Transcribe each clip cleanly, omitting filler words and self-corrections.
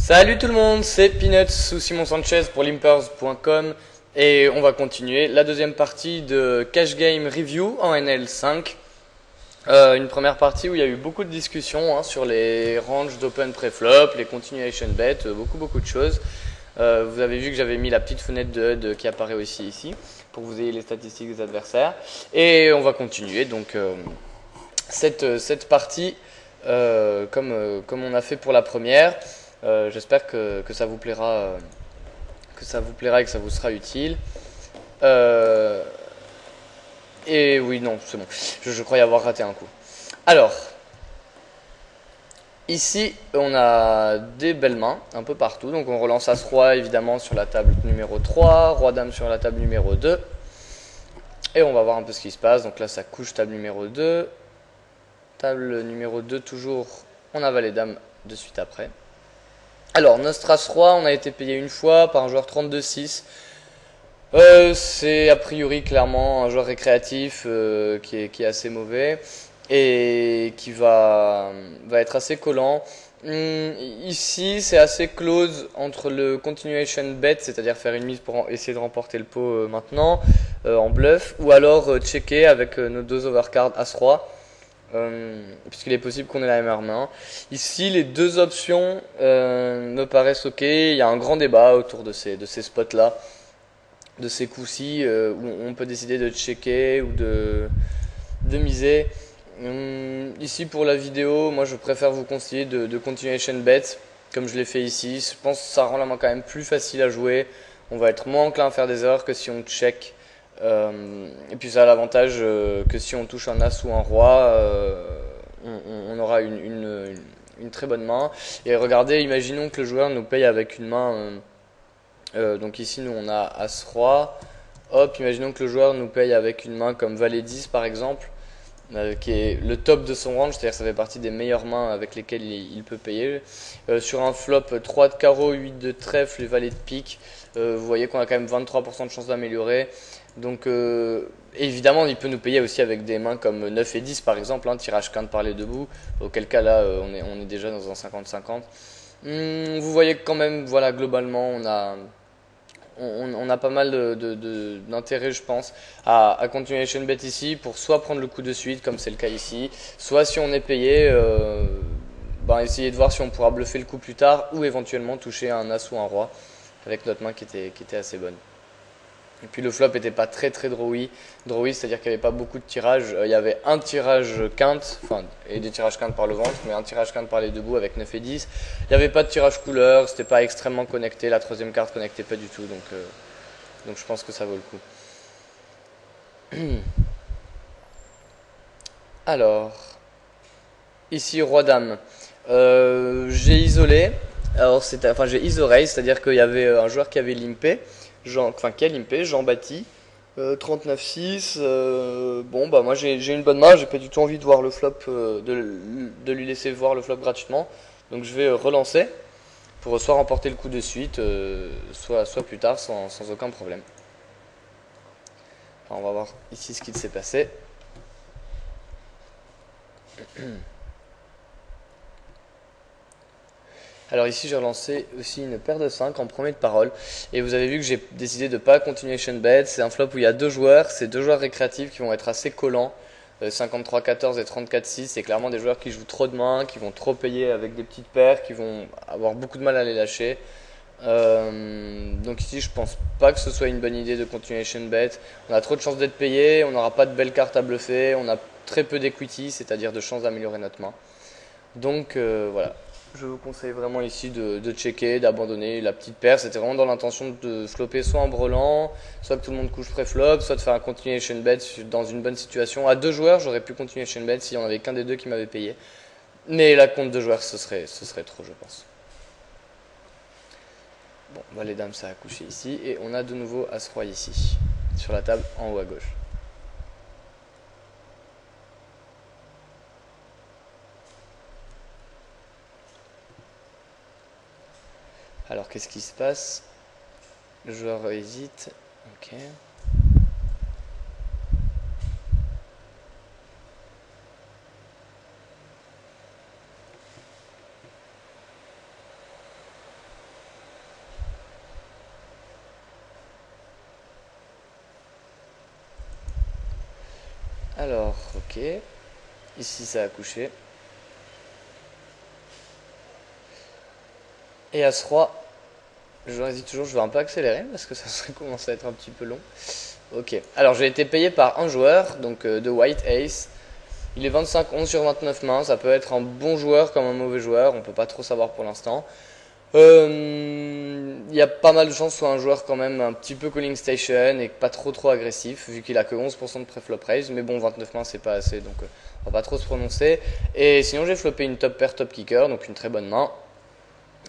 Salut tout le monde, c'est Peanuts ou Simon Sanchez pour limpers.com et on va continuer la deuxième partie de Cash Game Review en NL5. Une première partie où il y a eu beaucoup de discussions sur les ranges d'open preflop, les continuation bets, beaucoup de choses. Vous avez vu que j'avais mis la petite fenêtre de HUD qui apparaît aussi ici pour que vous ayez les statistiques des adversaires. Et on va continuer donc cette partie comme on a fait pour la première. J'espère que ça vous plaira, et que ça vous sera utile. Et oui, non, c'est bon. Je croyais avoir raté un coup. Alors, ici, on a des belles mains un peu partout. Donc, on relance As-Roi évidemment sur la table numéro 3, Roi-Dame sur la table numéro 2. Et on va voir un peu ce qui se passe. Donc là, ça couche table numéro 2. Table numéro 2, toujours, on a Valet-Dame de suite après. Alors, Nostre As-Roi, on a été payé une fois par un joueur 32-6. C'est a priori clairement un joueur récréatif qui est assez mauvais et qui va être assez collant. Ici, c'est assez close entre le continuation bet, c'est-à-dire faire une mise pour essayer de remporter le pot maintenant en bluff, ou alors checker avec nos deux overcards As-Roi. Puisqu'il est possible qu'on ait la même main. Ici, les deux options me paraissent ok. Il y a un grand débat autour de ces spots-là, de ces coups-ci, où on peut décider de checker ou de miser. Ici, pour la vidéo, moi je préfère vous conseiller de continuation bet, comme je l'ai fait ici. Je pense que ça rend la main quand même plus facile à jouer. On va être moins enclin à faire des erreurs que si on check. Et puis ça a l'avantage que si on touche un As ou un Roi, on aura une très bonne main. Et regardez, imaginons que le joueur nous paye avec une main. Donc ici, nous on a As-Roi. Hop, imaginons que le joueur nous paye avec une main comme Valet-10 par exemple, qui est le top de son range, c'est-à-dire que ça fait partie des meilleures mains avec lesquelles il peut payer. Sur un flop 3 de carreau, 8 de trèfle et Valet de pique, vous voyez qu'on a quand même 23% de chance d'améliorer. Donc évidemment, il peut nous payer aussi avec des mains comme 9 et 10 par exemple, tirage quinte par les deux bouts, auquel cas là on est déjà dans un 50-50. Vous voyez que quand même, voilà, globalement on a pas mal d'intérêt, je pense, à continuation bet ici pour soit prendre le coup de suite comme c'est le cas ici, soit si on est payé, essayer de voir si on pourra bluffer le coup plus tard ou éventuellement toucher un As ou un Roi avec notre main qui était assez bonne. Et puis le flop était pas très drawy, c'est-à-dire qu'il n'y avait pas beaucoup de tirages. Il y avait un tirage quinte, et des tirages quinte par le ventre, mais un tirage quinte par les deux bouts avec 9 et 10. Il n'y avait pas de tirage couleur, c'était pas extrêmement connecté, la troisième carte connectait pas du tout, donc je pense que ça vaut le coup. Alors, ici Roi-Dame. J'ai isolé, j'ai iso-raise, c'est-à-dire qu'il y avait un joueur qui avait limpé. Qui a limpé, Jean-Baptiste, 39-6. Moi j'ai une bonne main, j'ai pas du tout envie de voir le flop, de lui laisser voir le flop gratuitement. Donc je vais relancer pour soit remporter le coup de suite, soit plus tard sans aucun problème. On va voir ici ce qu'il s'est passé. Alors ici j'ai relancé aussi une paire de 5 en premier de parole et vous avez vu que j'ai décidé de ne pas continuation bet. C'est un flop où il y a deux joueurs, c'est deux joueurs récréatifs qui vont être assez collants, 53-14 et 34-6. C'est clairement des joueurs qui jouent trop de mains, qui vont trop payer avec des petites paires, qui vont avoir beaucoup de mal à les lâcher. Donc ici je pense pas que ce soit une bonne idée de continuation bet. On a trop de chances d'être payé, on n'aura pas de belles cartes à bluffer, on a très peu d'equity, c'est-à-dire de chances d'améliorer notre main. Donc voilà. Je vous conseille vraiment ici de checker, d'abandonner la petite paire. C'était vraiment dans l'intention de flopper soit en brelan, soit que tout le monde couche pré-flop, soit de faire un continuation bet dans une bonne situation. À deux joueurs, j'aurais pu continuation bet s'il n'y en avait qu'un des deux qui m'avait payé. Mais là, contre deux joueurs, ce serait trop, je pense. Bon, Valet-Dame, ça a couché ici. Et on a de nouveau As-Roi ici, sur la table en haut à gauche. Alors qu'est-ce qui se passe? Le joueur hésite. Ok. Alors, ok. Ici, ça a couché. Et As-Roi, je hésite toujours, je vais un peu accélérer parce que ça commence à être un petit peu long. Ok, alors j'ai été payé par un joueur, donc de White Ace. Il est 25-11 sur 29 mains, ça peut être un bon joueur comme un mauvais joueur, on peut pas trop savoir pour l'instant. Il y a pas mal de chances que ce soit un joueur quand même un petit peu calling station et pas trop agressif, vu qu'il a que 11% de pré-flop raise, mais bon 29 mains c'est pas assez, donc on va pas trop se prononcer. Et sinon j'ai floppé une top pair top kicker, donc une très bonne main.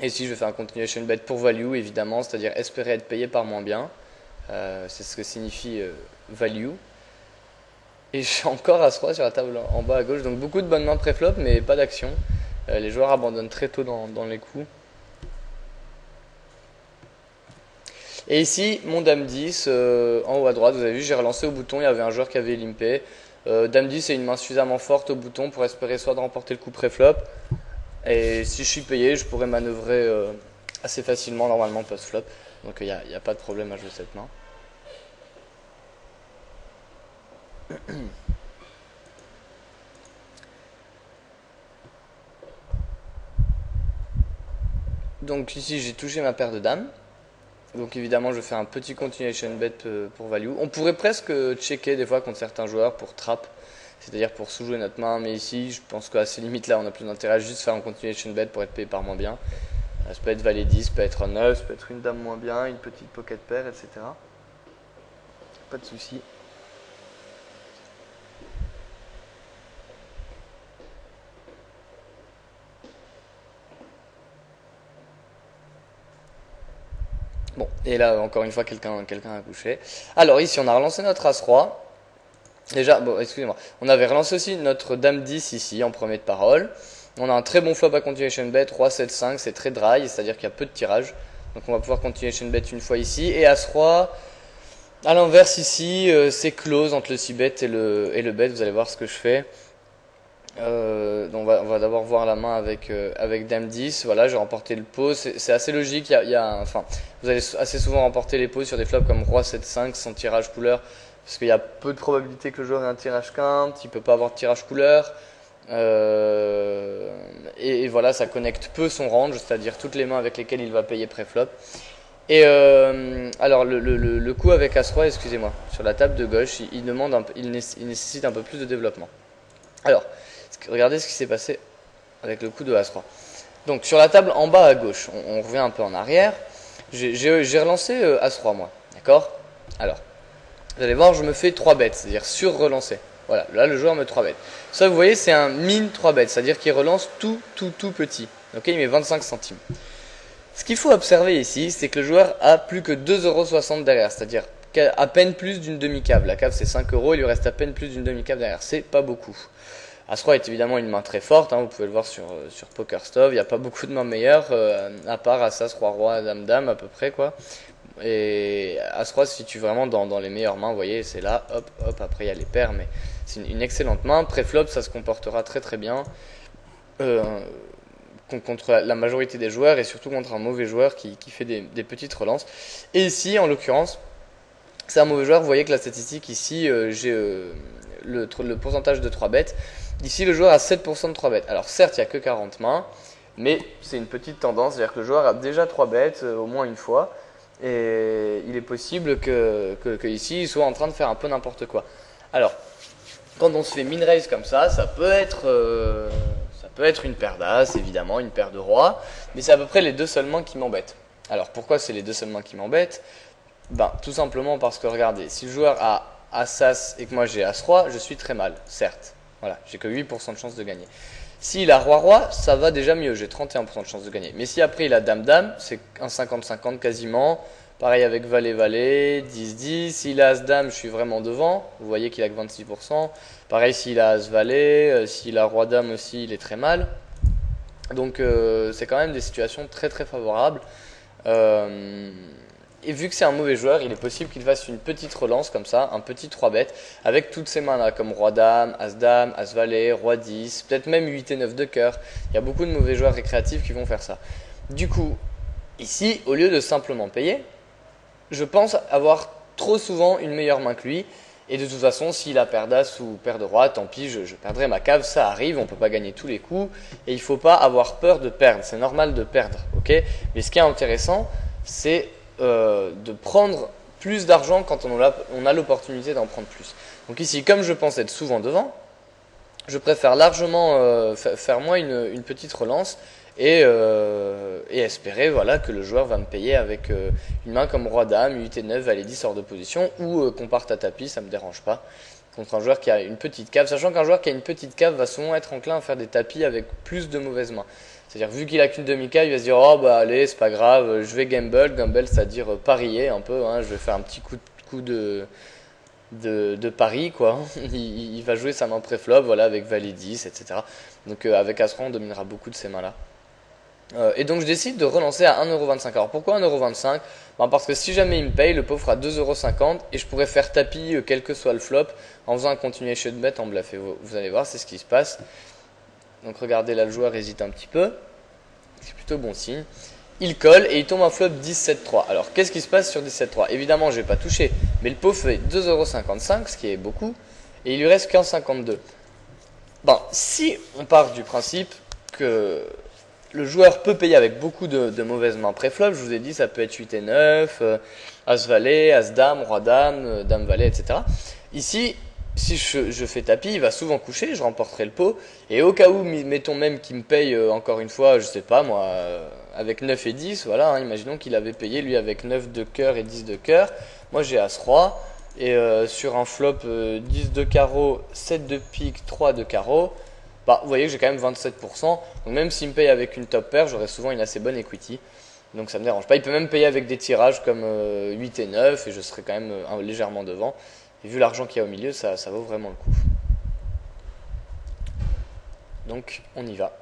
Et ici je vais faire un continuation bet pour value évidemment, c'est-à-dire espérer être payé par moins bien. C'est ce que signifie value. Et j'ai encore As-Roi sur la table en bas à gauche, donc beaucoup de bonnes mains pré-flop mais pas d'action. Les joueurs abandonnent très tôt dans les coups. Et ici, mon Dame 10, en haut à droite, vous avez vu, j'ai relancé au bouton, il y avait un joueur qui avait limpé. Dame 10 est une main suffisamment forte au bouton pour espérer soit de remporter le coup pré-flop. Et si je suis payé, je pourrais manœuvrer assez facilement normalement post-flop. Donc il n'y a pas de problème à jouer cette main. Donc ici, j'ai touché ma paire de dames. Donc évidemment, je fais un petit continuation bet pour value. On pourrait presque checker des fois contre certains joueurs pour trap, c'est-à-dire pour sous-jouer notre main. Mais ici, je pense qu'à ces limites-là, on a plus d'intérêt à juste faire un continuation bet pour être payé par moins bien. Ça peut être valet 10, ça peut être un 9, ça peut être une dame moins bien, une petite pocket pair, etc. Pas de souci. Bon, et là, encore une fois, quelqu'un a couché. Alors ici, on a relancé notre As-Roi. Déjà, bon, excusez-moi. On avait relancé aussi notre Dame 10 ici, en premier de parole. On a un très bon flop à continuation bet, Roi 7 5, c'est très dry, c'est-à-dire qu'il y a peu de tirage. Donc on va pouvoir continuation bet une fois ici. Et As-Roi, à l'inverse ici, c'est close entre le c-bet et le bet, vous allez voir ce que je fais. Donc on va d'abord voir la main avec Dame 10. Voilà, j'ai remporté le pot. C'est assez logique. Enfin, vous allez assez souvent remporter les pots sur des flops comme Roi 7-5 sans tirage couleur. Parce qu'il y a peu de probabilité que le joueur ait un tirage quinte. Il peut pas avoir de tirage couleur. Et voilà, ça connecte peu son range, c'est-à-dire toutes les mains avec lesquelles il va payer pré-flop. Et alors le coup avec As-Roi, excusez-moi, sur la table de gauche, il nécessite un peu plus de développement. Alors, regardez ce qui s'est passé avec le coup de As-Roi. Donc sur la table en bas à gauche, on revient un peu en arrière. J'ai relancé As-Roi moi, d'accord? Alors, vous allez voir, je me fais 3 bêtes, c'est-à-dire sur-relancer. Voilà, là le joueur me 3 bêtes. Ça vous voyez, c'est un min 3 bêtes, c'est-à-dire qu'il relance tout petit. Ok, il met 25 centimes. Ce qu'il faut observer ici, c'est que le joueur a plus que 2,60 € derrière, c'est-à-dire à peine plus d'une demi-cave. La cave c'est 5 €, il lui reste à peine plus d'une demi-cave derrière, c'est pas beaucoup. As-Roi est évidemment une main très forte, hein, vous pouvez le voir sur PokerStove, il n'y a pas beaucoup de mains meilleures, à part As, Roi, Dame, à peu près quoi. Et As-Roi se situe vraiment dans les meilleures mains, vous voyez, c'est là, hop, après il y a les paires, mais c'est une excellente main. Pré-flop, ça se comportera très bien contre la majorité des joueurs et surtout contre un mauvais joueur qui fait des petites relances. Et ici, en l'occurrence, c'est un mauvais joueur, vous voyez que la statistique ici, j'ai le pourcentage de 3 bêtes. Ici, le joueur a 7% de 3 bêtes. Alors certes, il n'y a que 40 mains, mais c'est une petite tendance, c'est-à-dire que le joueur a déjà 3 bêtes au moins une fois. Et il est possible que ici il soit en train de faire un peu n'importe quoi. Alors, quand on se fait min raise comme ça peut être une paire d'as, évidemment, une paire de rois, mais c'est à peu près les deux seules mains qui m'embêtent. Alors, pourquoi c'est les deux seules mains qui m'embêtent? Ben, tout simplement parce que, regardez, si le joueur a as-as et que moi j'ai as-roi, je suis très mal, certes. Voilà, j'ai que 8% de chance de gagner. S'il a roi-roi, ça va déjà mieux, j'ai 31% de chance de gagner. Mais si après il a dame-dame, c'est un 50-50 quasiment. Pareil avec valet-valet, 10-10. S'il a as-dame, je suis vraiment devant. Vous voyez qu'il a que 26%. Pareil s'il a as-valet, s'il a roi-dame aussi, il est très mal. Donc c'est quand même des situations très favorables. Et vu que c'est un mauvais joueur, il est possible qu'il fasse une petite relance comme ça, un petit 3 bêtes, avec toutes ces mains-là, comme Roi-Dame, As-Dame, As-Valet, Roi-10, peut-être même 8 et 9 de cœur. Il y a beaucoup de mauvais joueurs récréatifs qui vont faire ça. Du coup, ici, au lieu de simplement payer, je pense avoir trop souvent une meilleure main que lui. Et de toute façon, s'il a paire d'as ou paire de roi, tant pis, je perdrai ma cave, ça arrive, on peut pas gagner tous les coups. Et il faut pas avoir peur de perdre, c'est normal de perdre, ok? Mais ce qui est intéressant, c'est de prendre plus d'argent quand on a l'opportunité d'en prendre plus. Donc ici, comme je pense être souvent devant, je préfère largement faire moi une petite relance et espérer voilà, que le joueur va me payer avec une main comme Roi-Dame, 8 et 9, Valet 10 hors de position, ou qu'on parte à tapis, ça me dérange pas, contre un joueur qui a une petite cave, sachant qu'un joueur qui a une petite cave va souvent être enclin à faire des tapis avec plus de mauvaises mains. C'est-à-dire, vu qu'il a qu'une demi-cave, il va se dire, oh bah allez, c'est pas grave, je vais gamble, c'est-à-dire parier un peu, hein, je vais faire un petit coup de pari, quoi. Il va jouer sa main pré-flop, voilà, avec Valet 10, etc. Donc avec As-Roi, on dominera beaucoup de ces mains-là. Et donc je décide de relancer à 1,25€. Alors pourquoi 1,25€? Parce que si jamais il me paye, le pot fera 2,50€ et je pourrais faire tapis quel que soit le flop en faisant un continuation bet en bluff. Et vous allez voir, c'est ce qui se passe. Donc regardez là, le joueur hésite un petit peu. C'est plutôt bon signe. Il colle et il tombe un flop 17-3. Alors qu'est-ce qui se passe sur 17-3? Évidemment, je vais pas toucher, mais le pot fait 2,55€, ce qui est beaucoup, et il lui reste 15,52. Si on part du principe que le joueur peut payer avec beaucoup de mauvaises mains pré-flop, je vous ai dit, ça peut être 8 et 9, As-Valet, As-Dame, Roi-Dame, Dame-Valet, etc. Ici, si je fais tapis, il va souvent coucher, je remporterai le pot, et au cas où, mettons même qu'il me paye encore une fois, je sais pas moi, avec 9 et 10, voilà, hein, imaginons qu'il avait payé lui avec 9 de cœur et 10 de cœur, moi j'ai As-Roi, et sur un flop 10 de carreau, 7 de pique, 3 de carreau, vous voyez que j'ai quand même 27%, donc même s'il me paye avec une top pair, j'aurai souvent une assez bonne equity, donc ça me dérange pas. Il peut même payer avec des tirages comme 8 et 9, et je serai quand même légèrement devant, et vu l'argent qu'il y a au milieu, ça vaut vraiment le coup. Donc on y va.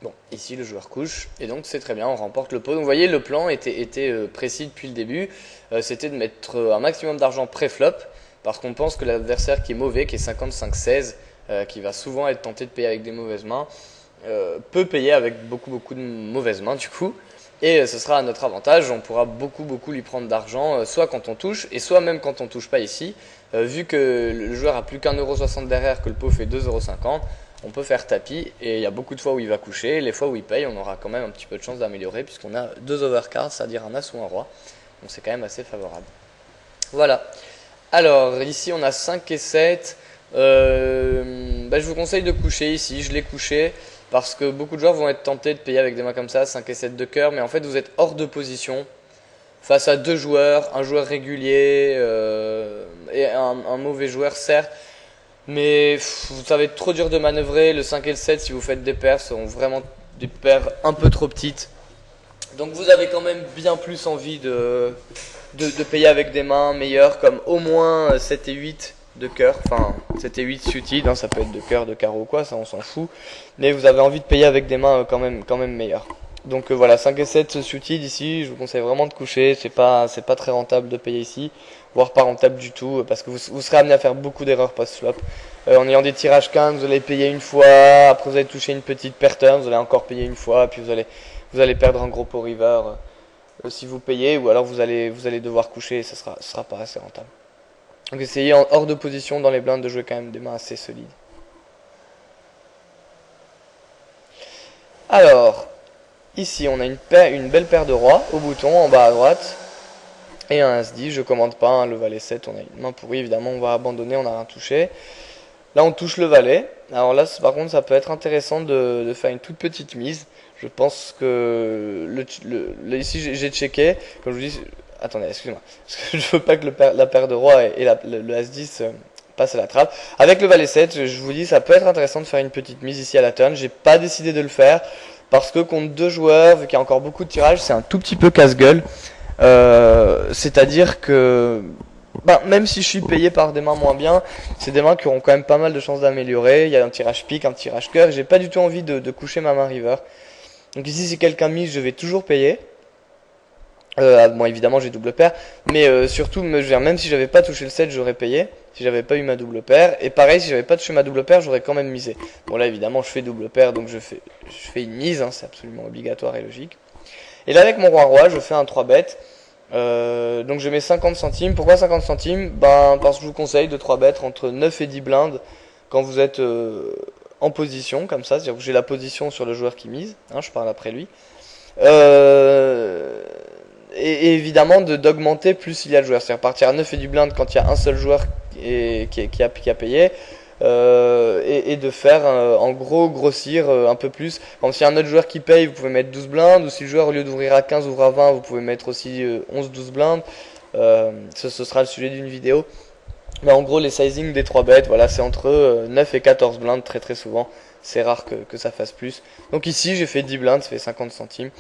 Bon, ici le joueur couche, et donc c'est très bien, on remporte le pot. Donc vous voyez, le plan était précis depuis le début, c'était de mettre un maximum d'argent pré-flop, parce qu'on pense que l'adversaire qui est mauvais, qui est 55-16, qui va souvent être tenté de payer avec des mauvaises mains, peut payer avec beaucoup de mauvaises mains du coup, et ce sera à notre avantage, on pourra beaucoup lui prendre d'argent, soit quand on touche, et soit même quand on touche pas ici, vu que le joueur a plus qu'1,60€ derrière, que le pot fait 2,50€, on peut faire tapis, et il y a beaucoup de fois où il va coucher, les fois où il paye, on aura quand même un petit peu de chance d'améliorer, puisqu'on a 2 overcards, c'est-à-dire un As ou un Roi, donc c'est quand même assez favorable. Voilà. Alors, ici on a 5 et 7, je vous conseille de coucher ici, je l'ai couché, parce que beaucoup de joueurs vont être tentés de payer avec des mains comme ça, 5 et 7 de cœur, mais en fait vous êtes hors de position, face à deux joueurs, un joueur régulier et un mauvais joueur certes, mais ça va être trop dur de manœuvrer, le 5 et le 7 si vous faites des paires seront vraiment des paires un peu trop petites, donc vous avez quand même bien plus envie de payer avec des mains meilleures comme au moins 7 et 8 de cœur, enfin 7 et 8 suited, hein, ça peut être de cœur, de carreau ou quoi, ça on s'en fout, mais vous avez envie de payer avec des mains quand même meilleures. Donc voilà, 5 et 7 suited ici, je vous conseille vraiment de coucher, c'est pas très rentable de payer ici, voire pas rentable du tout, parce que vous serez amené à faire beaucoup d'erreurs post-flop. En ayant des tirages 15, vous allez payer une fois, après vous allez toucher une petite pair turn, vous allez encore payer une fois, puis vous allez perdre un gros pot river si vous payez, ou alors vous allez devoir coucher et ce sera pas assez rentable. Donc essayez hors de position dans les blindes de jouer quand même des mains assez solides. Alors, ici on a une belle paire de rois au bouton en bas à droite et un As-10, je commande pas, hein, le Valet 7, on a une main pourrie, évidemment on va abandonner, on n'a rien touché. Là on touche le Valet, alors là par contre ça peut être intéressant de faire une toute petite mise. Je pense que ici j'ai checké, comme je vous dis, attendez, excusez-moi, parce que je veux pas que la paire de rois et le As-10 passe à la trappe. Avec le Valet 7, je vous dis, ça peut être intéressant de faire une petite mise ici à la turn. J'ai pas décidé de le faire, parce que contre deux joueurs, vu qu'il y a encore beaucoup de tirages, c'est un tout petit peu casse-gueule. C'est-à-dire que même si je suis payé par des mains moins bien, c'est des mains qui auront quand même pas mal de chances d'améliorer. Il y a un tirage pique, un tirage cœur, j'ai pas du tout envie de coucher ma main river. Donc ici si quelqu'un mise, je vais toujours payer. Bon évidemment j'ai double paire, mais surtout même si j'avais pas touché le 7, j'aurais payé si j'avais pas eu ma double paire, et pareil si j'avais pas touché ma double paire, j'aurais quand même misé. Bon là évidemment je fais double paire, donc je fais une mise, hein, c'est absolument obligatoire et logique. Et là avec mon roi-roi, je fais un 3 bet, Donc je mets 50 centimes. Pourquoi 50 centimes? Ben, parce que je vous conseille de 3 bêtes entre 9 et 10 blindes quand vous êtes en position, comme ça. C'est-à-dire que j'ai la position sur le joueur qui mise, hein, je parle après lui. Euh, et évidemment d'augmenter plus il y a de joueurs. C'est-à-dire partir à 9 et du blind quand il y a un seul joueur qui a payé. Et de faire en gros grossir un peu plus. Quand s'il y a un autre joueur qui paye, vous pouvez mettre 12 blindes, ou si le joueur au lieu d'ouvrir à 15 ouvre à 20, vous pouvez mettre aussi 11-12 blindes. Ce sera le sujet d'une vidéo. Mais en gros les sizing des 3 bêtes, voilà, c'est entre 9 et 14 blindes très très souvent. C'est rare que ça fasse plus. Donc ici j'ai fait 10 blindes, ça fait 50 centimes.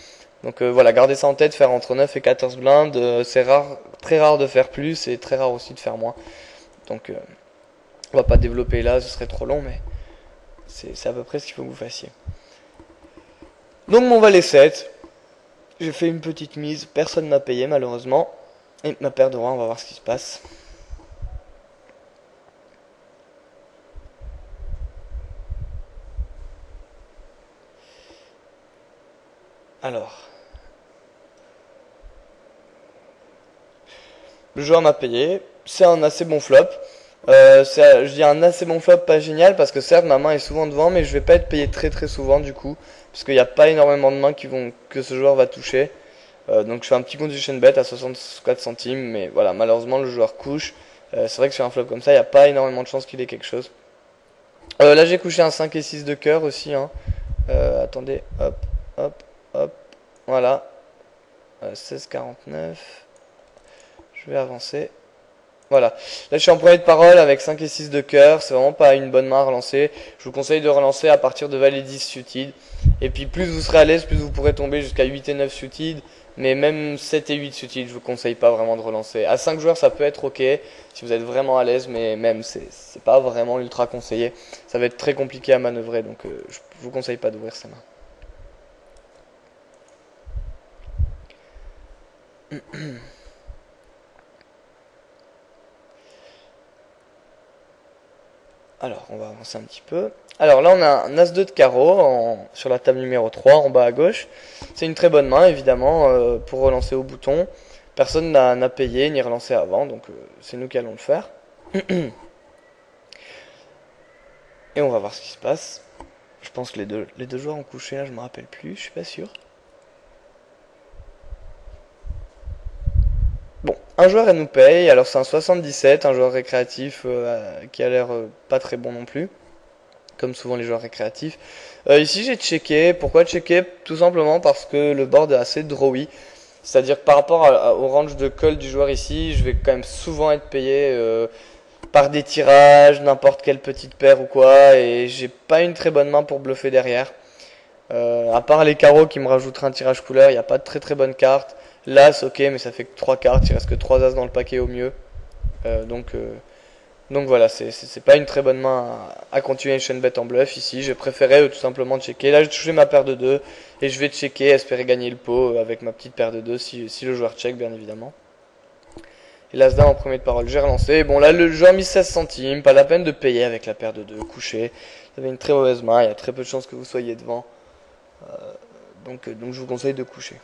Donc voilà, gardez ça en tête, faire entre 9 et 14 blindes, c'est rare, très rare de faire plus et très rare aussi de faire moins. Donc on va pas développer là, ce serait trop long, mais c'est à peu près ce qu'il faut que vous fassiez. Donc mon valet 7, j'ai fait une petite mise, personne n'a payé malheureusement. Et ma paire de rois, on va voir ce qui se passe. Alors, le joueur m'a payé, c'est un assez bon flop. Je dis un assez bon flop, pas génial, parce que certes ma main est souvent devant, mais je vais pas être payé très très souvent du coup, parce qu'il n'y a pas énormément de mains que ce joueur va toucher. Donc je fais un petit condition bet à 64 centimes, mais voilà, malheureusement le joueur couche. C'est vrai que sur un flop comme ça, il n'y a pas énormément de chances qu'il ait quelque chose. Là j'ai couché un 5 et 6 de cœur aussi, hein. Attendez, hop, hop, hop, voilà. 16,49. Je vais avancer. Voilà. Là, je suis en premier de parole avec 5 et 6 de cœur. C'est vraiment pas une bonne main à relancer. Je vous conseille de relancer à partir de valet 10 suited. Et puis, plus vous serez à l'aise, plus vous pourrez tomber jusqu'à 8 et 9 suited. Mais même 7 et 8 suited, je vous conseille pas vraiment de relancer. À 5 joueurs, ça peut être ok si vous êtes vraiment à l'aise, mais même, c'est pas vraiment ultra conseillé. Ça va être très compliqué à manœuvrer, donc je vous conseille pas d'ouvrir sa main. Alors, on va avancer un petit peu. Alors là, on a un As-2 de carreau sur la table numéro 3, en bas à gauche. C'est une très bonne main, évidemment, pour relancer au bouton. Personne n'a payé ni relancé avant, donc c'est nous qui allons le faire. Et on va voir ce qui se passe. Je pense que les deux joueurs ont couché, là, je me rappelle plus, je suis pas sûr. Bon, un joueur elle nous paye, alors c'est un 77, un joueur récréatif qui a l'air pas très bon non plus, comme souvent les joueurs récréatifs. Ici j'ai checké, pourquoi checker? Tout simplement parce que le board est assez drawy, c'est-à-dire que par rapport au range de call du joueur ici, je vais quand même souvent être payé par des tirages, n'importe quelle petite paire ou quoi, et j'ai pas une très bonne main pour bluffer derrière. À part les carreaux qui me rajouteraient un tirage couleur, il n'y a pas de très très bonne carte. L'As, ok, mais ça fait que 3 cartes, il reste que 3 As dans le paquet au mieux. Donc voilà, c'est pas une très bonne main à continuer une chaîne bet en bluff ici. J'ai préféré tout simplement checker. Là, j'ai touché ma paire de 2 et je vais checker, espérer gagner le pot avec ma petite paire de 2 si le joueur check, bien évidemment. Et l'As en premier de parole, j'ai relancé. Bon, là, le joueur a mis 16 centimes, pas la peine de payer avec la paire de 2 couché. Vous avez une très mauvaise main, il y a très peu de chances que vous soyez devant. Donc je vous conseille de coucher.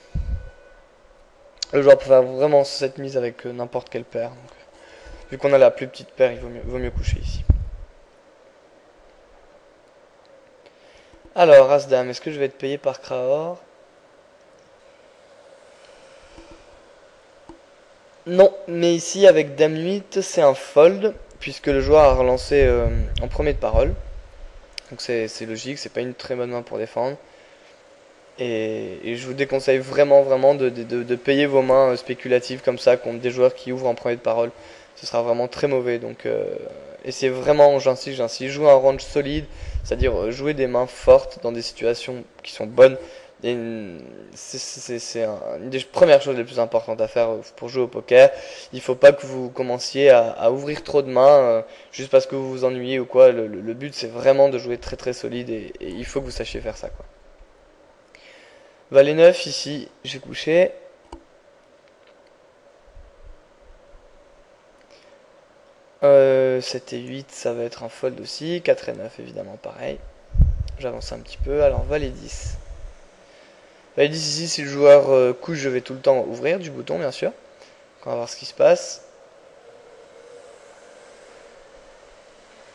Le joueur peut faire vraiment cette mise avec n'importe quelle paire. Donc, vu qu'on a la plus petite paire, il vaut mieux coucher ici. Alors, As-Dame, est-ce que je vais être payé par Craor? Non, mais ici avec Dame 8, c'est un fold, puisque le joueur a relancé en premier de parole. Donc c'est logique, c'est pas une très bonne main pour défendre. Et je vous déconseille vraiment de payer vos mains spéculatives comme ça contre des joueurs qui ouvrent en premier de parole. Ce sera vraiment très mauvais. Donc essayez vraiment, j'insiste, jouer un range solide, c'est-à-dire jouer des mains fortes dans des situations qui sont bonnes. C'est une des premières choses les plus importantes à faire pour jouer au poker. Il faut pas que vous commenciez à ouvrir trop de mains juste parce que vous vous ennuyez ou quoi. Le but c'est vraiment de jouer très très solide et il faut que vous sachiez faire ça, quoi. Valet 9 ici, j'ai couché. Euh, 7 et 8, ça va être un fold aussi. 4 et 9, évidemment, pareil. J'avance un petit peu. Alors, Valet 10. Valet 10 ici, si le joueur couche, je vais tout le temps ouvrir du bouton, bien sûr. On va voir ce qui se passe.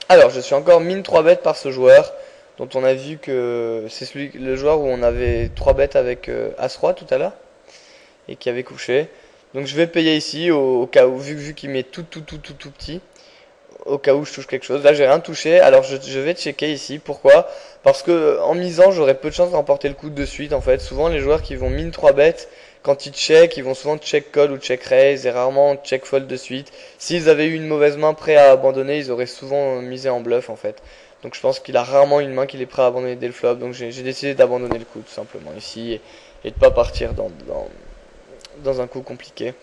Alors, je suis encore mine 3 bêtes par ce joueur, dont on a vu que c'est le joueur où on avait 3 bêtes avec As-Roi tout à l'heure, et qui avait couché. Donc je vais payer ici, au cas où, vu qu'il met tout petit, au cas où je touche quelque chose. Là, j'ai rien touché, alors je vais checker ici. Pourquoi? Parce que en misant, j'aurai peu de chance de remporter le coup de suite, en fait. Souvent, les joueurs qui vont mine 3 bêtes, quand ils check, ils vont souvent check call ou check raise et rarement check fold de suite. S'ils avaient eu une mauvaise main prêt à abandonner, ils auraient souvent misé en bluff en fait. Donc je pense qu'il a rarement une main qu'il est prêt à abandonner dès le flop. Donc j'ai décidé d'abandonner le coup tout simplement ici et de pas partir dans un coup compliqué.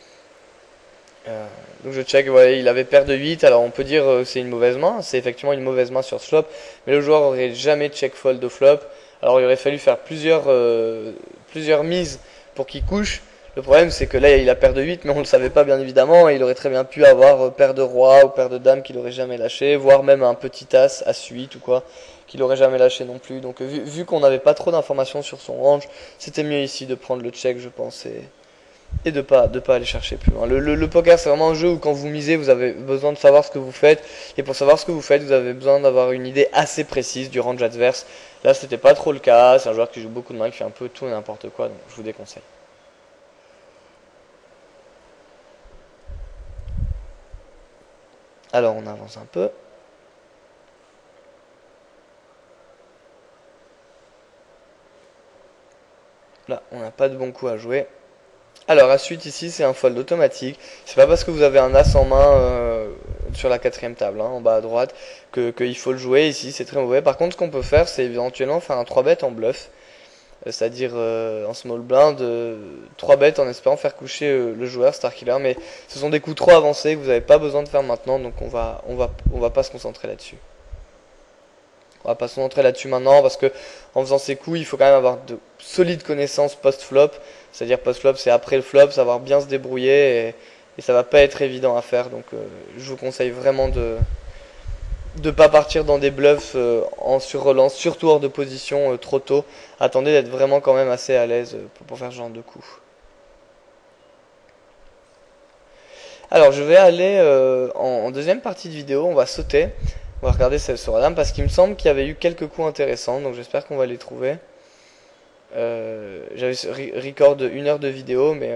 Donc je check, ouais, il avait paire de 8, alors on peut dire c'est une mauvaise main, c'est effectivement une mauvaise main sur ce flop, mais le joueur aurait jamais check fold au flop, alors il aurait fallu faire plusieurs mises pour qu'il couche. Le problème c'est que là il a paire de 8 mais on le savait pas bien évidemment, et il aurait très bien pu avoir paire de roi ou paire de dame qu'il aurait jamais lâché, voire même un petit as, as 8 ou quoi, qu'il aurait jamais lâché non plus. Donc vu qu'on n'avait pas trop d'informations sur son range, c'était mieux ici de prendre le check je pense, et de pas aller chercher plus loin. Le poker c'est vraiment un jeu où quand vous misez vous avez besoin de savoir ce que vous faites, et pour savoir ce que vous faites vous avez besoin d'avoir une idée assez précise du range adverse. Là c'était pas trop le cas, c'est un joueur qui joue beaucoup de mains, qui fait un peu tout et n'importe quoi, donc je vous déconseille. Alors on avance un peu. Là on n'a pas de bon coup à jouer. Alors la suite ici c'est un fold automatique. C'est pas parce que vous avez un as en main sur la quatrième table, hein, en bas à droite, qu'il faut le jouer ici, c'est très mauvais. Par contre ce qu'on peut faire c'est éventuellement faire un 3 bet en bluff. C'est-à-dire en small blind, 3 bêtes en espérant faire coucher le joueur star killer, mais ce sont des coups trop avancés que vous n'avez pas besoin de faire maintenant, donc on va pas se concentrer là-dessus. On va pas se concentrer là-dessus maintenant parce que en faisant ces coups, il faut quand même avoir de solides connaissances post-flop, c'est-à-dire post-flop c'est après le flop, savoir bien se débrouiller, et ça va pas être évident à faire, donc je vous conseille vraiment de pas partir dans des bluffs sur relance, surtout hors de position trop tôt. Attendez d'être vraiment quand même assez à l'aise pour faire ce genre de coup. Alors je vais aller en deuxième partie de vidéo, on va sauter, on va regarder celle sur la dame parce qu'il me semble qu'il y avait eu quelques coups intéressants, donc j'espère qu'on va les trouver. J'avais record 1 heure de vidéo, mais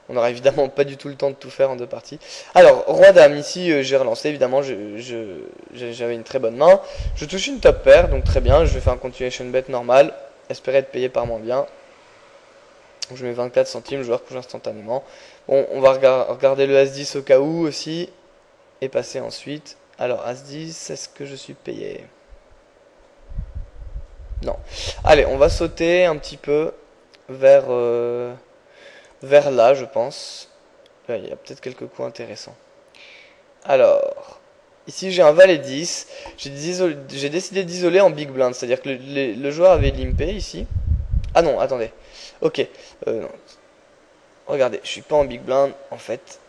on n'aura évidemment pas du tout le temps de tout faire en 2 parties. Alors, roi-dame, ici, j'ai relancé, évidemment, j'avais une très bonne main. Je touche une top pair, donc très bien, je vais faire un continuation bet normal, espérer être payé par moins bien. Je mets 24 centimes, le joueur couche instantanément. Bon, on va regarder le As-10 au cas où aussi, et passer ensuite. Alors, As-10, est-ce que je suis payé? Non. Allez, on va sauter un petit peu vers là, je pense. Là, il y a peut-être quelques coups intéressants. Alors, ici j'ai un valet 10. J'ai décidé d'isoler en big blind, c'est-à-dire que le joueur avait limpé ici. Ah non, attendez. Ok. Non. Regardez, je suis pas en big blind en fait.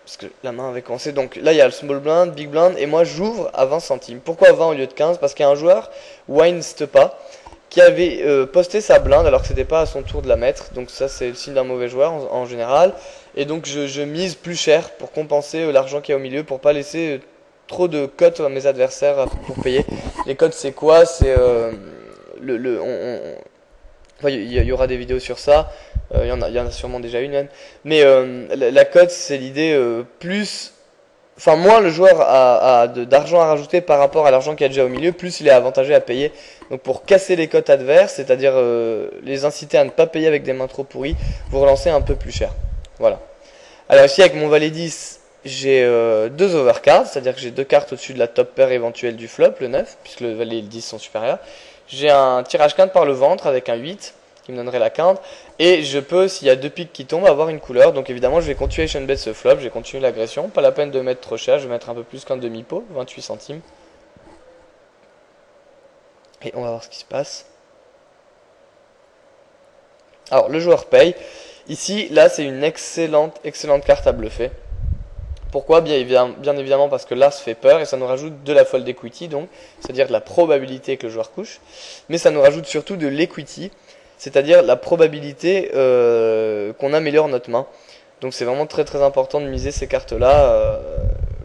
Parce que la main avait commencé. Donc là, il y a le small blind, big blind, et moi j'ouvre à 20 centimes. Pourquoi 20 au lieu de 15? Parce qu'il y a un joueur, Winstepa, qui avait posté sa blinde alors que c'était pas à son tour de la mettre. Donc ça, c'est le signe d'un mauvais joueur en général. Et donc je mise plus cher pour compenser l'argent qu'il y a au milieu, pour pas laisser trop de cotes à mes adversaires pour payer. Les cotes, c'est quoi? C'est enfin, il y aura des vidéos sur ça. Il y en a sûrement déjà une même. Mais la cote, c'est l'idée plus. Enfin, moins le joueur a d'argent à rajouter par rapport à l'argent qu'il y a déjà au milieu, plus il est avantagé à payer. Donc pour casser les cotes adverses, c'est-à-dire les inciter à ne pas payer avec des mains trop pourries, vous relancez un peu plus cher. Voilà. Alors ici avec mon valet 10, j'ai 2 overcards, c'est-à-dire que j'ai 2 cartes au-dessus de la top pair éventuelle du flop, le 9, puisque le valet et le 10 sont supérieurs. J'ai un tirage quinte par le ventre avec un 8, qui me donnerait la quinte, et je peux, s'il y a 2 piques qui tombent, avoir une couleur. Donc évidemment je vais continuation bet ce flop, je vais continuer l'agression, pas la peine de mettre trop cher, je vais mettre un peu plus qu'un demi-pot, 28 centimes. Et on va voir ce qui se passe. Alors le joueur paye. Ici, là c'est une excellente carte à bluffer. Pourquoi? Bien évidemment parce que l'as fait peur et ça nous rajoute de la fold equity, donc c'est-à-dire de la probabilité que le joueur couche. Mais ça nous rajoute surtout de l'equity, c'est-à-dire la probabilité qu'on améliore notre main. Donc c'est vraiment très très important de miser ces cartes-là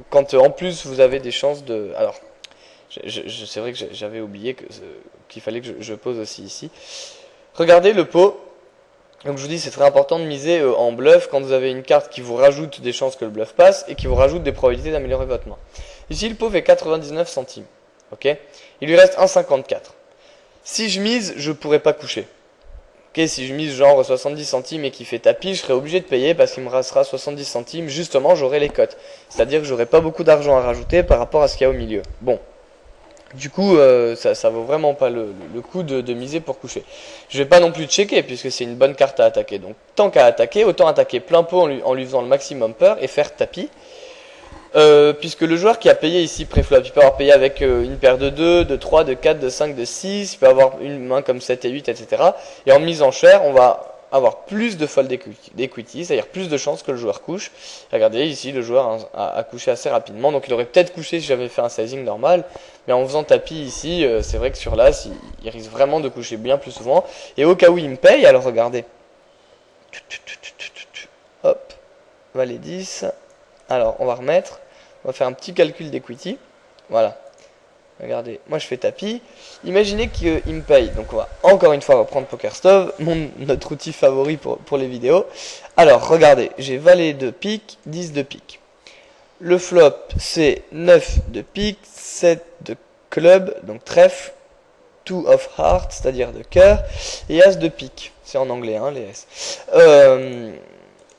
quand en plus vous avez des chances de... Alors, c'est vrai que j'avais oublié qu'il fallait que je pose aussi ici. Regardez le pot. Donc je vous dis, c'est très important de miser en bluff quand vous avez une carte qui vous rajoute des chances que le bluff passe et qui vous rajoute des probabilités d'améliorer votre main. Ici, le pot fait 99 centimes. Ok, il lui reste 1,54. Si je mise, je pourrais pas coucher. Ok, si je mise genre 70 centimes et qu'il fait tapis, je serais obligé de payer parce qu'il me restera 70 centimes. Justement, j'aurai les cotes. C'est-à-dire que j'aurai pas beaucoup d'argent à rajouter par rapport à ce qu'il y a au milieu. Bon. Du coup, ça vaut vraiment pas le coup de miser pour coucher. Je vais pas non plus checker puisque c'est une bonne carte à attaquer. Donc, tant qu'à attaquer, autant attaquer plein pot en lui faisant le maximum peur et faire tapis. Puisque le joueur qui a payé ici pré-flop, il peut avoir payé avec une paire de 2, de 3, de 4, de 5, de 6, il peut avoir une main comme 7 et 8, etc. Et en mise en chair, on va avoir plus de fold d'equity, c'est-à-dire plus de chances que le joueur couche. Regardez, ici, le joueur a couché assez rapidement, donc il aurait peut-être couché si j'avais fait un sizing normal, mais en faisant tapis ici, c'est vrai que sur l'as, il risque vraiment de coucher bien plus souvent. Et au cas où il me paye, alors regardez. Hop, valet 10. Alors, on va remettre, on va faire un petit calcul d'equity. Voilà. Regardez, moi je fais tapis. Imaginez qu'il me paye. Donc on va encore une fois reprendre PokerStove, notre outil favori pour les vidéos. Alors, regardez, j'ai valet de pique, 10 de pique. Le flop, c'est 9 de pique, 7 de club, donc trèfle, 2 of heart, c'est-à-dire de cœur, et as de pique. C'est en anglais, hein, les S.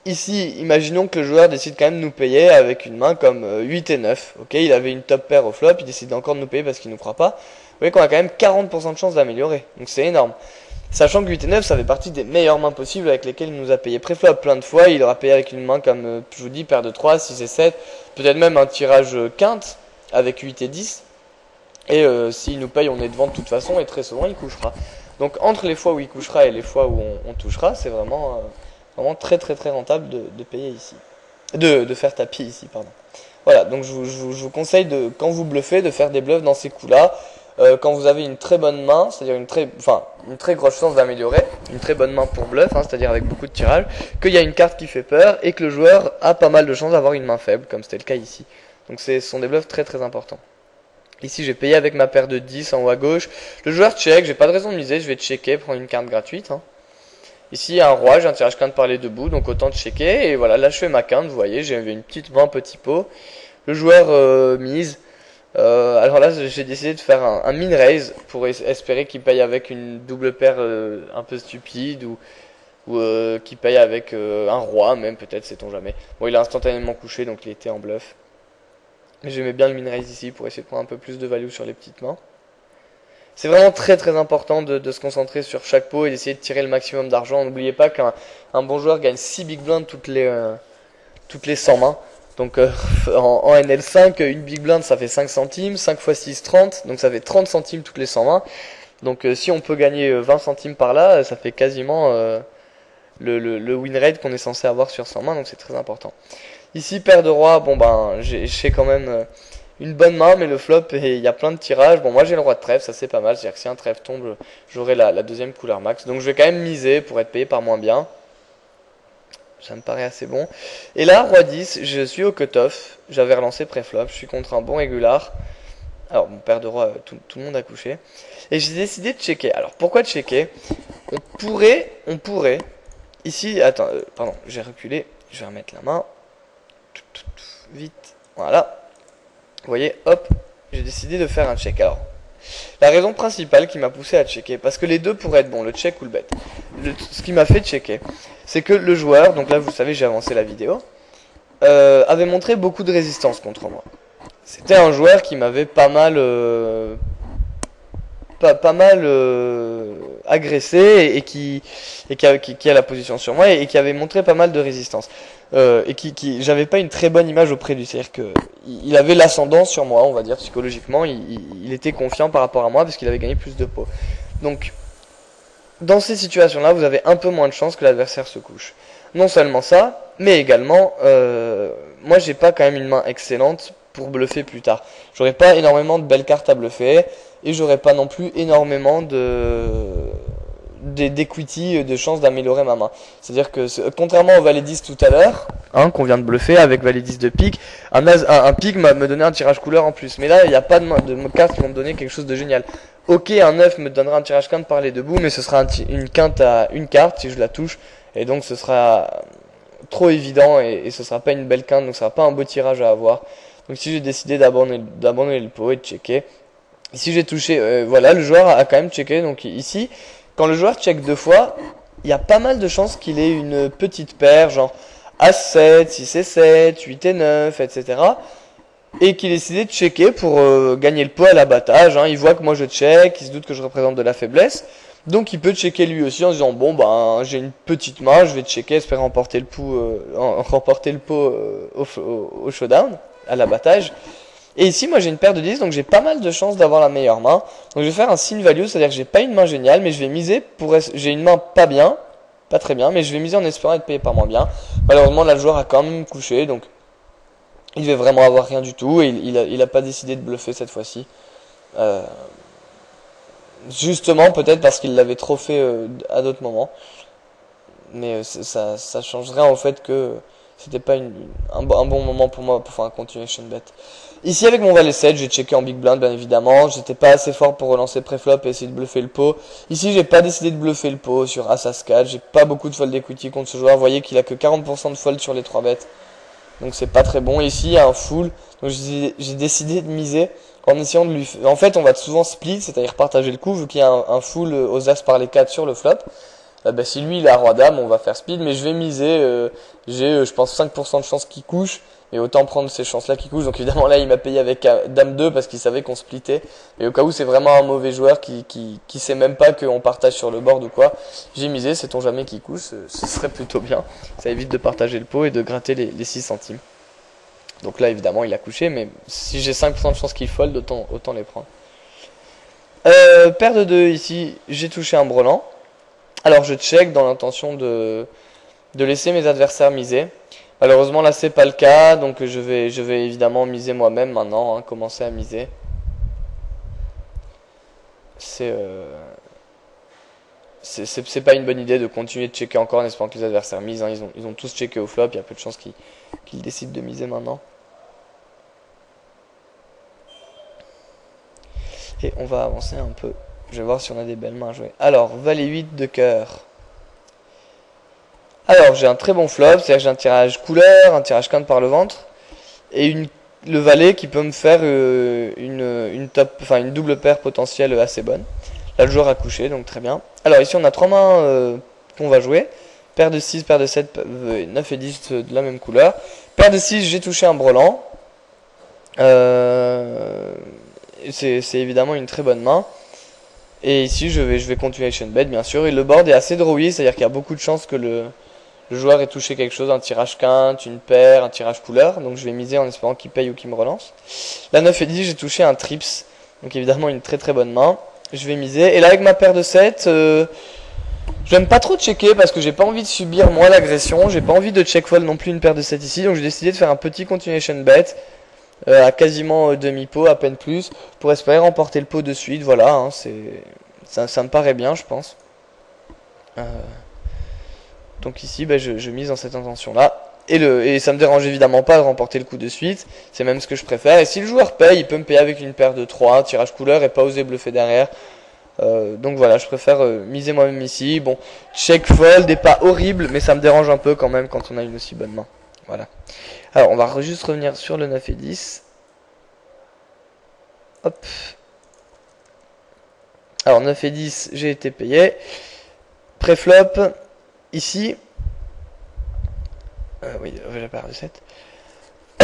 Ici, imaginons que le joueur décide quand même de nous payer avec une main comme 8 et 9. Ok, il avait une top pair au flop, il décide encore de nous payer parce qu'il ne nous croit pas. Vous voyez qu'on a quand même 40% de chance d'améliorer. Donc c'est énorme. Sachant que 8 et 9, ça fait partie des meilleures mains possibles avec lesquelles il nous a payé pré-flop. Plein de fois, il aura payé avec une main comme, je vous dis, paire de 3, 6 et 7. Peut-être même un tirage quinte avec 8 et 10. Et s'il nous paye, on est devant de toute façon et très souvent, il couchera. Donc entre les fois où il couchera et les fois où on touchera, c'est vraiment... vraiment très très très rentable de payer ici. De faire tapis ici, pardon. Voilà, donc je vous conseille quand vous bluffez, de faire des bluffs dans ces coups-là. Quand vous avez une très bonne main, c'est-à-dire une très grosse chance d'améliorer, une très bonne main pour bluff, hein, c'est-à-dire avec beaucoup de tirage, qu'il y a une carte qui fait peur et que le joueur a pas mal de chances d'avoir une main faible, comme c'était le cas ici. Donc ce sont des bluffs très très importants. Ici, j'ai payé avec ma paire de 10 en haut à gauche. Le joueur check, j'ai pas de raison de miser, je vais checker, prendre une carte gratuite, hein. Ici, il y a un roi, j'ai un tirage quinte par les deux bouts, donc autant checker. Et voilà, là je fais ma quinte, vous voyez, j'ai une petite 20 petits pots. Le joueur mise. Alors là, j'ai décidé de faire un min raise pour espérer qu'il paye avec une double paire un peu stupide ou qu'il paye avec un roi, même peut-être, sait-on jamais. Bon, il a instantanément couché, donc il était en bluff. Mais j'aimais bien le min raise ici pour essayer de prendre un peu plus de value sur les petites mains. C'est vraiment très très important de se concentrer sur chaque pot et d'essayer de tirer le maximum d'argent. N'oubliez pas qu'un bon joueur gagne 6 big blinds toutes les 100 mains. Donc en NL5, une big blind ça fait 5 centimes, 5 x 6, 30, donc ça fait 30 centimes toutes les 100 mains. Donc si on peut gagner 20 centimes par là, ça fait quasiment le win rate qu'on est censé avoir sur 100 mains, donc c'est très important. Ici, paire de roi, bon ben j'ai quand même... une bonne main, mais le flop, et il y a plein de tirages. Bon, moi j'ai le roi de trèfle, ça c'est pas mal. C'est-à-dire que si un trèfle tombe, j'aurai la deuxième couleur max. Donc je vais quand même miser pour être payé par moins bien. Ça me paraît assez bon. Et là, roi 10, je suis au cut-off. J'avais relancé pré-flop. Je suis contre un bon régular. Alors, mon paire de roi, tout le monde a couché. Et j'ai décidé de checker. Alors, pourquoi de checker? On pourrait... Ici, attends, pardon, j'ai reculé. Je vais remettre la main. Vite, voilà. Vous voyez, hop, j'ai décidé de faire un check. Alors, la raison principale qui m'a poussé à checker, parce que les deux pourraient être bons, le check ou le bet. Ce qui m'a fait checker, c'est que le joueur, donc là vous savez j'ai avancé la vidéo, avait montré beaucoup de résistance contre moi. C'était un joueur qui m'avait pas mal agressé et qui a la position sur moi et qui avait montré pas mal de résistance. Et j'avais pas une très bonne image auprès de lui, c'est-à-dire que il avait l'ascendant sur moi, on va dire psychologiquement, il était confiant par rapport à moi parce qu'il avait gagné plus de pots. Donc dans ces situations-là, vous avez un peu moins de chances que l'adversaire se couche. Non seulement ça, mais également moi j'ai pas quand même une main excellente pour bluffer plus tard. J'aurais pas énormément de belles cartes à bluffer et j'aurais pas non plus énormément d'equity, de chance d'améliorer ma main. C'est-à-dire que, contrairement au valet 10 tout à l'heure, hein, qu'on vient de bluffer avec valet 10 de pique, un pique me donnait un tirage couleur en plus. Mais là, il n'y a pas de cartes qui vont me donner quelque chose de génial. Ok, un 9 me donnera un tirage quinte par les deux bouts, mais ce sera une quinte à une carte si je la touche. Et donc ce sera trop évident et ce sera pas une belle quinte, donc ce sera pas un beau tirage à avoir. Donc si j'ai décidé d'abandonner le pot et de checker. Ici j'ai touché, voilà, le joueur a quand même checké. Donc ici, quand le joueur check deux fois, il y a pas mal de chances qu'il ait une petite paire, genre As-7, 6 et 7, 8 et 9, etc. Et qu'il ait décidé de checker pour gagner le pot à l'abattage. Hein. Il voit que moi je check, il se doute que je représente de la faiblesse. Donc il peut checker lui aussi en disant bon ben j'ai une petite main, je vais checker, espérer remporter le pot au showdown, à l'abattage. Et ici moi j'ai une paire de 10, donc j'ai pas mal de chances d'avoir la meilleure main. Donc je vais faire un sin value, c'est-à-dire que j'ai pas une main géniale, mais je vais miser j'ai une main pas bien, pas très bien, mais je vais miser en espérant être payé par moins bien. Malheureusement là le joueur a quand même couché, donc il devait vraiment avoir rien du tout, et il a pas décidé de bluffer cette fois-ci. Justement peut-être parce qu'il l'avait trop fait à d'autres moments. Mais ça changerait en fait que c'était pas un bon moment pour moi pour faire un continuation bet. Ici avec mon valet 7, j'ai checké en big blind bien évidemment. J'étais pas assez fort pour relancer préflop et essayer de bluffer le pot. Ici j'ai pas décidé de bluffer le pot sur As 4. J'ai pas beaucoup de fold equity contre ce joueur. Vous voyez qu'il a que 40% de fold sur les 3 bêtes. Donc c'est pas très bon. Ici il y a un full. Donc j'ai décidé de miser en essayant de lui... En fait on va souvent split, c'est-à-dire partager le coup vu qu'il y a un full aux As par les 4 sur le flop. Bah, si lui il a roi dame, on va faire speed, mais je vais miser, j'ai je pense 5% de chance qu'il couche, et autant prendre ces chances là qui couchent. Donc évidemment là il m'a payé avec dame 2 parce qu'il savait qu'on splittait, et au cas où c'est vraiment un mauvais joueur qui sait même pas qu'on partage sur le board ou quoi, j'ai misé, sait-on jamais qu'il couche, ce serait plutôt bien, ça évite de partager le pot et de gratter les 6 centimes. Donc là évidemment il a couché, mais si j'ai 5% de chance qu'il fold, autant les prendre. Paire de 2 ici, j'ai touché un brelan. Alors je check dans l'intention de laisser mes adversaires miser. Malheureusement là c'est pas le cas, donc je vais évidemment miser moi-même maintenant, hein, commencer à miser. C'est pas une bonne idée de continuer de checker encore en espérant que les adversaires misent. Hein. Ils ont tous checké au flop, il y a peu de chances qu'ils décident de miser maintenant. Et on va avancer un peu. Je vais voir si on a des belles mains à jouer. Alors, valet 8 de cœur. Alors, j'ai un très bon flop, c'est-à-dire que j'ai un tirage couleur, un tirage quinte par le ventre, et le valet qui peut me faire une double paire potentielle assez bonne. Là, le joueur a couché, donc très bien. Alors, ici, on a 3 mains qu'on va jouer. Paire de 6, paire de 7, 9 et 10 de la même couleur. Paire de 6, j'ai touché un brelan. C'est évidemment une très bonne main. Et ici je vais continuation bet bien sûr. Et le board est assez drawy, c'est à dire qu'il y a beaucoup de chances que le joueur ait touché quelque chose, un tirage quinte, une paire, un tirage couleur. Donc je vais miser en espérant qu'il paye ou qu'il me relance. La 9 et 10 j'ai touché un trips, donc évidemment une très très bonne main. Je vais miser. Et là avec ma paire de 7, j'aime pas trop checker parce que j'ai pas envie de subir moi l'agression. J'ai pas envie de check fold non plus une paire de 7 ici. Donc j'ai décidé de faire un petit continuation bet. À quasiment demi-pot, à peine plus, pour espérer remporter le pot de suite. Voilà, hein, ça me paraît bien, je pense. Donc ici, je mise dans cette intention-là. Et ça me dérange évidemment pas de remporter le coup de suite. C'est même ce que je préfère. Et si le joueur paye, il peut me payer avec une paire de 3, un tirage couleur, et pas oser bluffer derrière. Donc voilà, je préfère miser moi-même ici. Bon, check fold n'est pas horrible, mais ça me dérange un peu quand même quand on a une aussi bonne main. Voilà. Alors, on va juste revenir sur le 9 et 10. Hop. Alors, 9 et 10, j'ai été payé. Préflop, ici. Oui, j'ai paire de 7.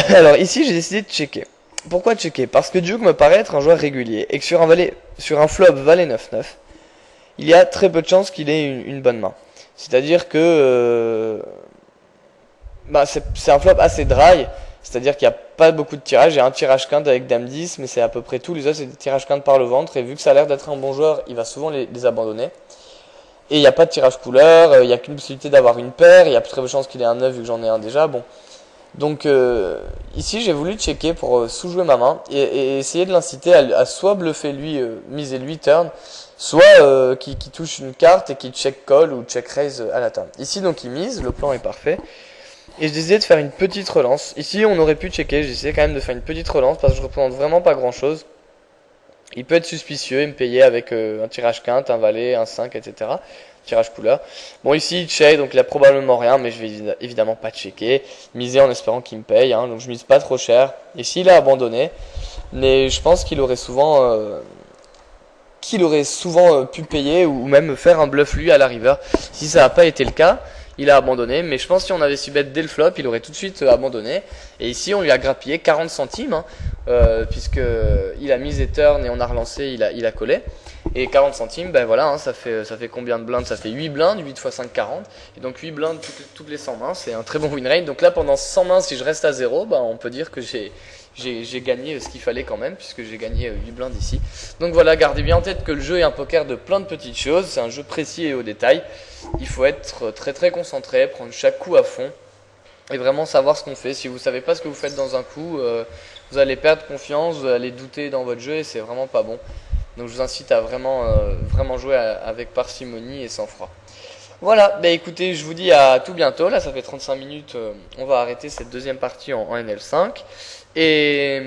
Alors, ici, j'ai décidé de checker. Pourquoi checker? Parce que Duke me paraît être un joueur régulier. Et que sur un flop valet 9-9, il y a très peu de chances qu'il ait une bonne main. C'est-à-dire que... c'est un flop assez dry, c'est-à-dire qu'il n'y a pas beaucoup de tirages. J'ai un tirage quinte avec dame 10, mais c'est à peu près tout. Les autres, c'est des tirages quinte par le ventre, et vu que ça a l'air d'être un bon joueur, il va souvent les abandonner. Et il n'y a pas de tirage couleur, il n'y a qu'une possibilité d'avoir une paire, il y a plus très peu de chances qu'il ait un 9 vu que j'en ai un déjà. Bon. Donc ici, j'ai voulu checker pour sous-jouer ma main, et essayer de l'inciter à soit bluffer lui, miser lui turn, soit qui touche une carte et qui check call ou check raise à la table. Ici donc il mise, le plan est parfait. Et je décidé de faire une petite relance. Ici on aurait pu checker, j'ai essayé quand même de faire une petite relance parce que je représente vraiment pas grand chose. Il peut être suspicieux et me payer avec un tirage quinte, un valet, un 5, etc. Tirage couleur. Bon ici il check, donc il a probablement rien, mais je vais évidemment pas checker. Miser en espérant qu'il me paye, hein, donc je mise pas trop cher. Ici il a abandonné, mais je pense qu'il aurait souvent... pu payer ou même faire un bluff lui à la river. Si ça n'a pas été le cas, il a abandonné, mais je pense que si on avait su bet dès le flop, il aurait tout de suite abandonné. Et ici, on lui a grappillé 40 centimes, hein, puisque il a mis et turn et on a relancé, il a collé. Et 40 centimes, ben voilà, hein, ça fait combien de blindes? Ça fait 8 blindes, 8 x 5, 40. Et donc 8 blindes toutes les 100 mains, c'est un très bon win rate. Donc là, pendant 100 mains, si je reste à 0, ben, on peut dire que j'ai gagné ce qu'il fallait quand même, puisque j'ai gagné 8 blindes ici. Donc voilà, gardez bien en tête que le jeu est un poker de plein de petites choses, c'est un jeu précis et au détail. Il faut être très très concentré, prendre chaque coup à fond et vraiment savoir ce qu'on fait. Si vous savez pas ce que vous faites dans un coup, vous allez perdre confiance, vous allez douter dans votre jeu et c'est vraiment pas bon. Donc je vous incite à vraiment jouer avec parcimonie et sang-froid. Voilà, bah écoutez, je vous dis à tout bientôt. Là, ça fait 35 minutes, on va arrêter cette deuxième partie en NL5. Et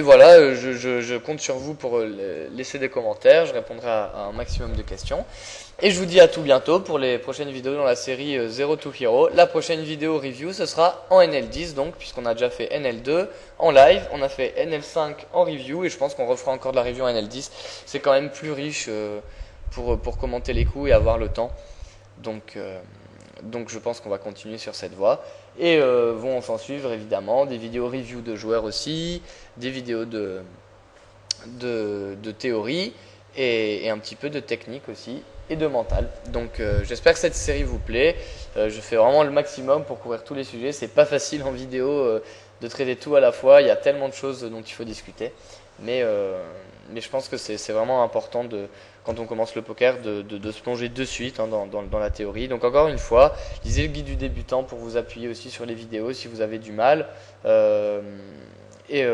voilà, je compte sur vous pour laisser des commentaires, je répondrai à un maximum de questions. Et je vous dis à tout bientôt pour les prochaines vidéos dans la série Zero to Hero. La prochaine vidéo review, ce sera en NL10, donc, puisqu'on a déjà fait NL2 en live, on a fait NL5 en review, et je pense qu'on refera encore de la review en NL10. C'est quand même plus riche pour commenter les coups et avoir le temps. Donc je pense qu'on va continuer sur cette voie. Et vont s'en suivre évidemment des vidéos review de joueurs aussi, des vidéos de théorie et un petit peu de technique aussi et de mental. Donc j'espère que cette série vous plaît. Je fais vraiment le maximum pour couvrir tous les sujets. C'est pas facile en vidéo de traiter tout à la fois. Il y a tellement de choses dont il faut discuter. Mais je pense que c'est vraiment important quand on commence le poker de se plonger de suite, hein, dans la théorie. Donc encore une fois, lisez le guide du débutant pour vous appuyer aussi sur les vidéos si vous avez du mal. Et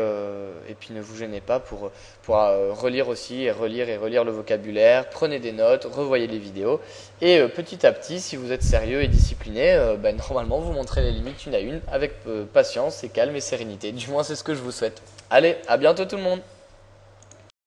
puis ne vous gênez pas pour relire aussi et relire le vocabulaire. Prenez des notes, revoyez les vidéos. Et petit à petit, si vous êtes sérieux et discipliné, normalement vous montrez les limites une à une avec patience et calme et sérénité. Du moins c'est ce que je vous souhaite. Allez, à bientôt tout le monde!